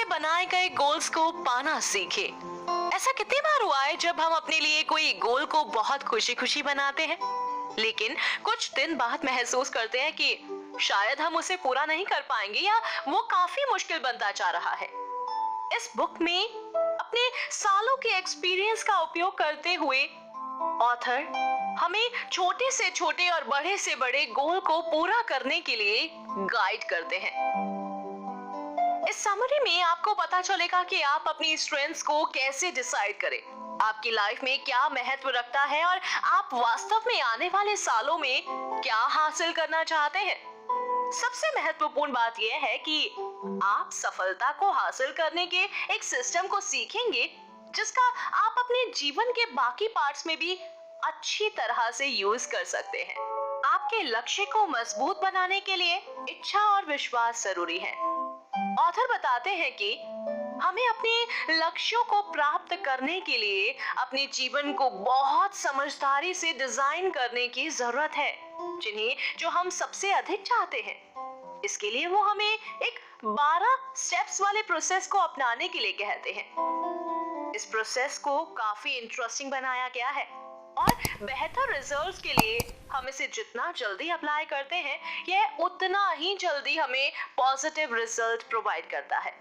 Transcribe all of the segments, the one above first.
बनाए गए गोल्स को पाना सीखे। ऐसा कितनी बार हुआ है जब हम अपने लिए कोई गोल को बहुत खुशी खुशी बनाते हैं, लेकिन कुछ दिन बाद महसूस करते हैं कि शायद हम उसे पूरा नहीं कर पाएंगे या वो काफी मुश्किल बनता जा रहा है। इस बुक में अपने सालों के एक्सपीरियंस का उपयोग करते हुए ऑथर हमें छोटे से छोटे और बड़े से बड़े गोल को पूरा करने के लिए गाइड करते हैं। इस समरी में आपको पता चलेगा कि आप अपनी स्ट्रेंथ्स को कैसे डिसाइड करें, आपकी लाइफ में क्या महत्व रखता है और आप वास्तव में आने वाले सालों में क्या हासिल करना चाहते हैं। सबसे महत्वपूर्ण बात यह है कि आप सफलता को हासिल करने के एक सिस्टम को सीखेंगे जिसका आप अपने जीवन के बाकी पार्ट्स में भी अच्छी तरह से यूज कर सकते हैं। आपके लक्ष्य को मजबूत बनाने के लिए इच्छा और विश्वास जरूरी है। ऑथर बताते हैं कि हमें अपने लक्ष्यों को प्राप्त करने के लिए अपने जीवन को बहुत समझदारी से डिजाइन करने की जरूरत है, जो हम सबसे अधिक चाहते हैं। इसके लिए वो हमें एक 12 स्टेप्स वाले प्रोसेस को अपनाने के लिए कहते हैं। इस प्रोसेस को काफी इंटरेस्टिंग बनाया गया है और बेहतर रिजल्ट्स के लिए हम इसे जितना जल्दी अप्लाई करते हैं, यह उतना ही जल्दी हमें पॉजिटिव रिजल्ट प्रोवाइड करता है।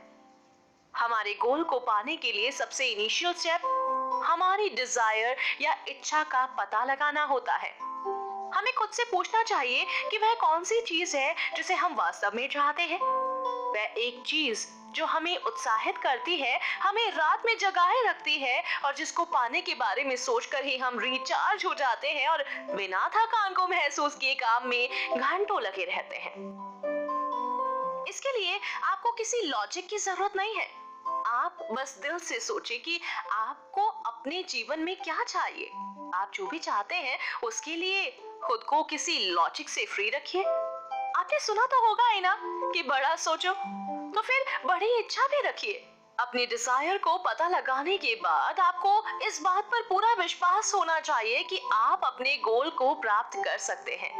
हमारे गोल को पाने के लिए सबसे इनिशियल स्टेप हमारी डिजायर या इच्छा का पता लगाना होता है। हमें खुद से पूछना चाहिए कि वह कौन सी चीज है जिसे हम वास्तव में चाहते हैं। वह एक चीज जो हमें उत्साहित करती है, हमें रात में जगाए रखती है और जिसको पाने के बारे में सोचकर ही हम रिचार्ज हो जाते हैं और बिना थकान को महसूस किए काम में घंटों लगे रहते हैं। इसके लिए आपको किसी लॉजिक की जरूरत नहीं है। आप बस दिल से सोचें कि आपको अपने जीवन में क्या चाहिए। आप जो भी चाहते हैं उसके लिए खुद को किसी लॉजिक से फ्री रखिए। आपने सुना तो होगा ही ना कि बड़ा सोचो तो फिर बड़ी इच्छा भी रखिए। अपने डिजायर को पता लगाने के बाद आपको इस बात पर पूरा विश्वास होना चाहिए कि आप अपने गोल को प्राप्त कर सकते हैं।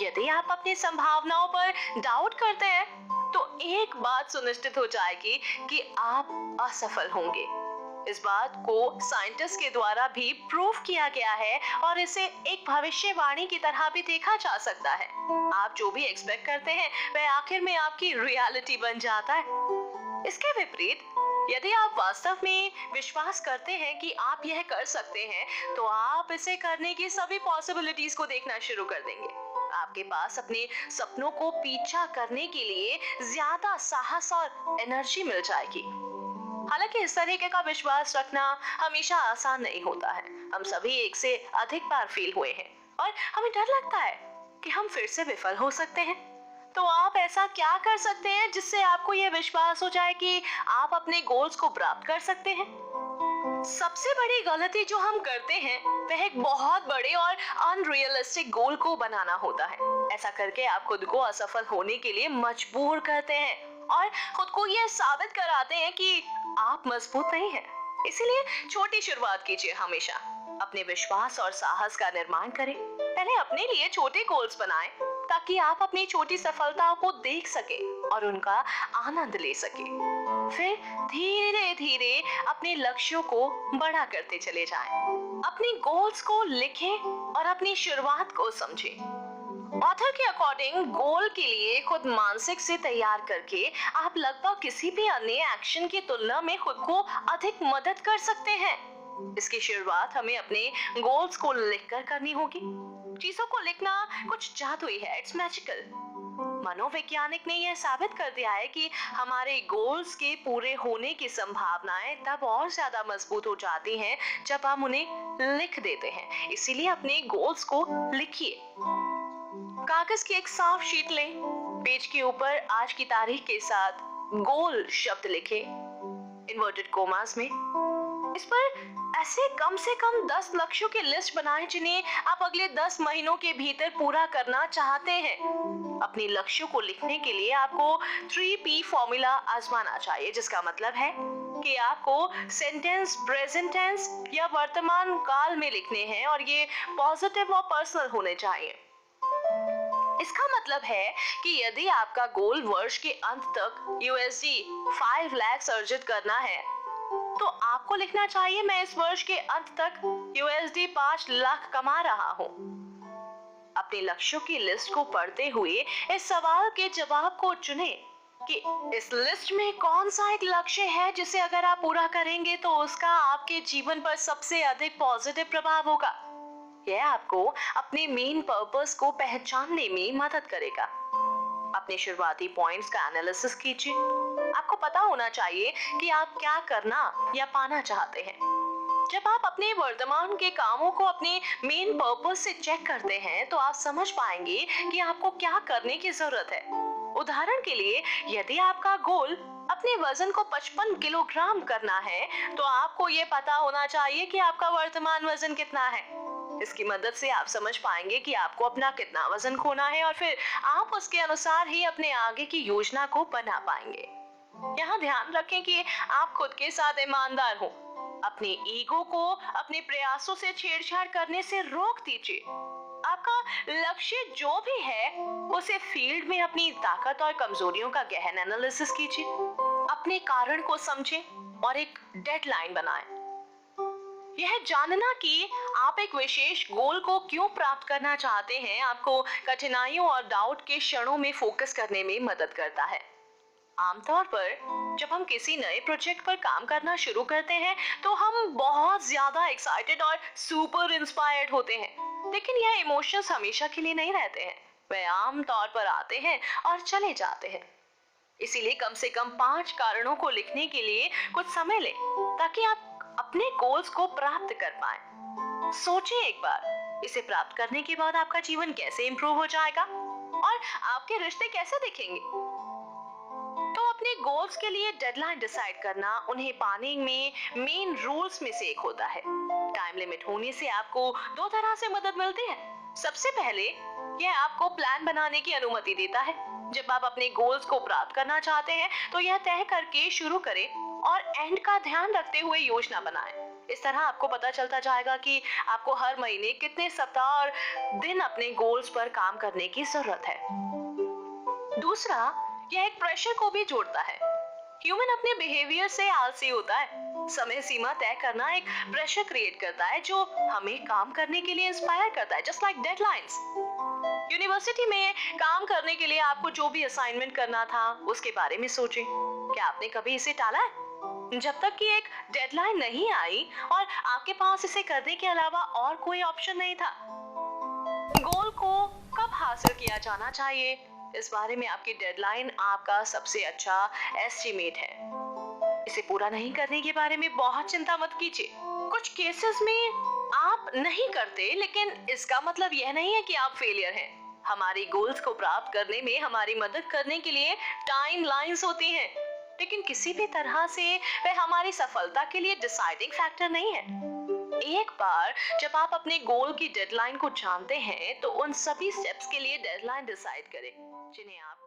यदि आप अपनी संभावनाओं पर डाउट करते हैं तो एक बात सुनिश्चित हो जाएगी कि आप असफल होंगे। इस बात को साइंटिस्ट के द्वारा भी प्रूव किया गया है और इसे एक भविष्यवाणी की तरह भी देखा जा सकता है। आप जो भी एक्सपेक्ट करते हैं वह आखिर में आपकी रियलिटी बन जाता है। इसके विपरीत यदि आप वास्तव में विश्वास करते हैं कि आप यह कर सकते हैं तो आप इसे करने की सभी पॉसिबिलिटीज को देखना शुरू कर देंगे। आपके पास अपने सपनों को पीछा करने के लिए ज्यादा साहस और एनर्जी मिल जाएगी। हालांकि इस तरीके का विश्वास रखना हमेशा आसान नहीं होता है। हम सभी एक से अधिक बार फेल हुए हैं और हमें डर लगता है कि हम फिर से विफल हो सकते हैं। तो आप ऐसा क्या कर सकते हैं जिससे आपको यह विश्वास हो जाए कि आप अपने गोल्स को प्राप्त कर सकते हैं। सबसे बड़ी गलती जो हम करते हैं वह एक बहुत बड़े और अनरियलिस्टिक गोल को बनाना होता है। ऐसा करके आप खुद को असफल होने के लिए मजबूर करते हैं और खुद को यह साबित कराते हैं कि आप मजबूत नहीं हैं। इसीलिए छोटी शुरुआत कीजिए। हमेशा अपने विश्वास और साहस का निर्माण करें। पहले अपने लिए छोटे गोल्स बनाएं ताकि आप अपनी छोटी सफलताओं को देख सके और उनका आनंद ले सके। फिर धीरे धीरे अपने लक्ष्यों को बड़ा करते चले जाएं। अपने गोल्स को लिखें और अपनी शुरुआत को समझें। ऑथर के अकॉर्डिंग गोल के लिए खुद मानसिक से तैयार करके आप लगभग किसी भी अन्य एक्शन की तुलना में खुद को अधिक मदद कर सकते हैं। इसकी शुरुआत हमें अपने गोल्स को लिखकर करनी होगी। चीजों को लिखना कुछ जादुई है, इट्स मैजिकल। मनोवैज्ञानिक ने यह साबित कर दिया है कि हमारे गोल्स के पूरे होने की संभावनाएं तब और ज्यादा मजबूत हो जाती हैं जब हम उन्हें लिख देते हैं। इसीलिए अपने गोल्स को लिखिए। कागज की एक साफ शीट लें, पेज के ऊपर आज की तारीख के साथ गोल शब्द लिखें इन्वर्टेड कोमास में। इस पर ऐसे कम से कम 10 लक्ष्यों की लिस्ट बनाएं जिन्हें आप अगले 10 महीनों के भीतर पूरा करना चाहते हैं। अपने लक्ष्यों को लिखने के लिए आपको 3P फॉर्मूला आजमाना चाहिए, जिसका मतलब है कि आपको सेंटेंस प्रेजेंट टेंस या वर्तमान काल में लिखने हैं और ये पॉजिटिव और पर्सनल होने चाहिए। इसका मतलब है कि यदि आपका गोल वर्ष के अंत तक यूएसडी 5 लाख अर्जित करना है, तो आपको लिखना चाहिए मैं इस वर्ष के अंत तक यूएसडी 5 लाख कमा रहा हूँ। अपने लक्ष्यों की लिस्ट को पढ़ते हुए इस सवाल के जवाब को चुने कि इस लिस्ट में कौन सा एक लक्ष्य है जिसे अगर आप पूरा करेंगे तो उसका आपके जीवन पर सबसे अधिक पॉजिटिव प्रभाव होगा। यह आपको अपने मेन पर्पस को पहचानने में मदद करेगा। अपने शुरुआती पॉइंट्स का एनालिसिस कीजिए। आपको पता होना चाहिए कि आप क्या करना या पाना चाहते हैं। जब आप अपने वर्तमान के कामों को अपने मेन पर्पस से चेक करते हैं तो आप समझ पाएंगे कि आपको क्या करने की जरूरत है। उदाहरण के लिए, यदि आपका गोल अपने वजन को 55 किलोग्राम करना है, तो आपको ये पता होना चाहिए कि आपका वर्तमान वजन कितना है। इसकी मदद से आप समझ पाएंगे कि आपको अपना कितना वजन खोना है और फिर आप उसके अनुसार ही अपने आगे की योजना को बना पाएंगे। यहाँ ध्यान रखें कि आप खुद के साथ ईमानदार हो। अपने ईगो को अपने प्रयासों से छेड़छाड़ करने से रोक दीजिए। आपका लक्ष्य जो भी है उसे फील्ड में अपनी ताकत और कमजोरियों का गहन एनालिसिस कीजिए। अपने कारण को समझें और एक डेडलाइन बनाएं। यह जानना कि आप एक विशेष गोल को क्यों प्राप्त करना चाहते हैं आपको कठिनाइयों और डाउट के क्षणों में फोकस करने में मदद करता है। आमतौर पर जब हम किसी नए प्रोजेक्ट पर काम करना शुरू करते हैं तो हम बहुत ज्यादा एक्साइटेड और सुपर इंस्पायर्ड होते हैं, लेकिन यह इमोशंस हमेशा के लिए नहीं रहते हैं। वे आमतौर पर आते हैं और चले जाते हैं। इसीलिए कम से कम 5 कारणों को लिखने के लिए कुछ समय लें ताकि आप अपने गोल्स को प्राप्त कर पाएं। सोचिए एक बार, इसे प्राप्त करने के बाद आपका जीवन कैसे इंप्रूव हो जाएगा और आपके रिश्ते कैसे दिखेंगे। तो अपने गोल्स के लिए डेडलाइन डिसाइड करना उन्हें पाने में मेन रूल्स में से एक होता है। टाइम लिमिट होने से आपको 2 तरह से मदद मिलती है। सबसे पहले, यह आपको प्लान बनाने की अनुमति देता है। जब आप अपने गोल्स को प्राप्त करना चाहते हैं तो यह तय करके शुरू करें और एंड का ध्यान रखते हुए योजना बनाएं। इस तरह आपको पता चलता जाएगा कि आपको हर महीने कितने सप्ताह और दिन अपने गोल्स पर काम करने की जरूरत है। दूसरा, यह एक प्रेशर को भी जोड़ता है। ह्यूमन अपने बिहेवियर से आलसी होता है। समय सीमा तय करना एक प्रेशर क्रिएट करता है जो हमें काम करने के लिए इंस्पायर करता है, जस्ट लाइक डेडलाइंस। यूनिवर्सिटी में काम करने के लिए आपको जो भी असाइनमेंट करना था उसके बारे में सोचें। क्या आपने कभी इसे टाला है? जब तक कि एक डेडलाइन नहीं आई और आपके पास इसे करने के अलावा और कोई ऑप्शन नहीं था। गोल को कब हासिल किया जाना चाहिए, इस बारे में आपकी डेडलाइन आपका सबसे अच्छा एस्टीमेट है। इसे पूरा नहीं करने के बारे में बहुत चिंता मत कीजिए। कुछ केसेस में आप नहीं करते, लेकिन इसका मतलब यह नहीं है कि आप फेलियर हैं। हमारी गोल्स को प्राप्त करने में हमारी मदद करने के लिए टाइमलाइंस होती हैं, लेकिन किसी भी तरह से वह हमारी सफलता के लिए डिसाइडिंग फैक्टर नहीं है। एक बार जब आप अपने गोल की डेडलाइन को जानते हैं तो उन सभी स्टेप्स के लिए डेडलाइन डिसाइड करें जिन्हें आप